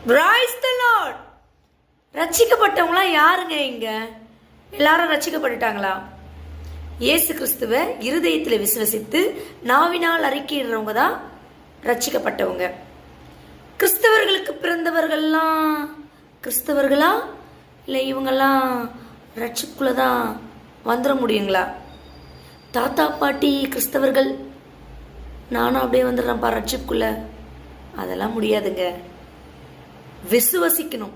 Praise the Lord. ரட்சிக்கப்பட்டவங்களாம் யாருங்க? இங்க எல்லாரும் ரட்சிக்கப்பட்டுட்டாங்களா? இயேசு கிறிஸ்துவை இருதயத்தில் விசுவசித்து நாவினால் அறிக்கையிடுறவங்க தான் ரட்சிக்கப்பட்டவங்க. கிறிஸ்தவர்களுக்கு பிறந்தவர்கள்லாம் கிறிஸ்தவர்களா இல்லை இவங்கெல்லாம் ரட்சிப்புக்குள்ள தான் வந்துட முடியுங்களா? தாத்தா பாட்டி கிறிஸ்தவர்கள், நானும் அப்படியே வந்துடுறேன்ப்பா ரட்சிப்புக்குள்ள, அதெல்லாம் முடியாதுங்க. விசுவசிக்கணும்.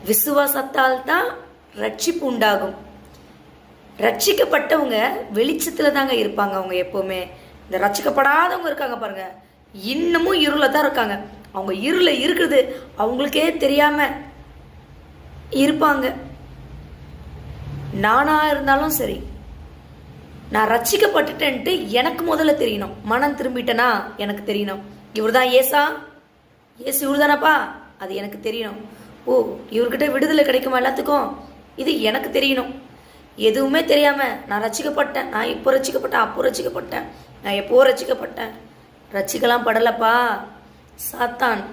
விசுவாசத்தால் தான் ரட்சிப்பு உண்டாகும். ரட்சிக்கப்பட்டவங்க வெளிச்சத்தில் தாங்க இருப்பாங்க. அவங்க எப்போவுமே இந்த ரட்சிக்கப்படாதவங்க இருக்காங்க பாருங்க, இன்னமும் இருள தான் இருக்காங்க. அவங்க இருள இருக்கிறது அவங்களுக்கே தெரியாம இருப்பாங்க. நானா இருந்தாலும் சரி, நான் ரட்சிக்கப்பட்டுட்டேன்ட்டு எனக்கு முதல்ல தெரியணும். மனம் திரும்பிட்டேனா எனக்கு தெரியணும். இவர் தான் ஏசா, ஏசு இவர் தானப்பா, அது எனக்கு தெரியணும். ஓ, இவர்கிட்ட விடுதலை கிடைக்குமா எல்லாத்துக்கும், இது எனக்கு தெரியணும். எதுவுமே தெரியாம நான் ரட்சிக்கப்பட்டேன், நான் இப்போ ரட்சிக்கப்பட்டேன், அப்போ ரட்சிக்கப்பட்டேன், நான் எப்போ ரட்சிக்கப்பட்டேன், ரட்சிக்கலாம் படலப்பா. சாத்தான்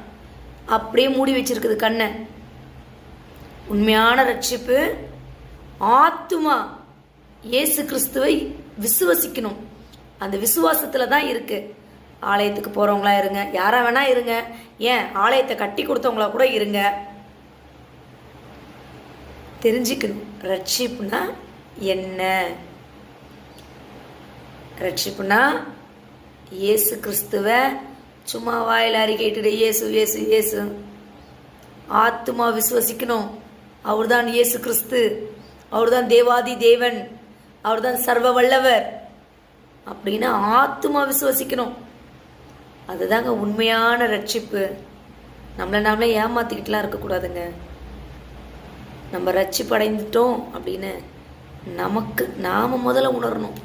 அப்படியே மூடி வச்சிருக்குது கண்ணை. உண்மையான ரட்சிப்பு ஆத்துமா இயேசு கிறிஸ்துவை விசுவசிக்கணும். அந்த விசுவாசத்துல தான் இருக்கு. ஆலயத்துக்கு போறவங்களா இருங்க, யாரா வேணா இருங்க, ஏன் ஆலயத்தை கட்டி கொடுத்தவங்களா கூட இருங்க. தெரிஞ்சுக்கணும் ரட்சிப்புனா என்ன. ரட்சிப்புனா இயேசு கிறிஸ்துவை சும்மா வாயில் அறிக்கையிட்டு இயேசு இயேசு இயேசு, ஆத்துமா விசுவசிக்கணும். அவர் தான் இயேசு கிறிஸ்து, அவர் தான் தேவாதி தேவன், அவர் தான் சர்வ வல்லவர் அப்படின்னு ஆத்துமா விசுவசிக்கணும். அதுதாங்க உண்மையான ரட்சிப்பு. நம்மளே ஏமாத்திக்கிட்டுலாம் இருக்கக்கூடாதுங்க. நம்ம ரட்சிப்பு அடைந்துட்டோம் அப்படின்னு நாம முதல்ல உணரணும்.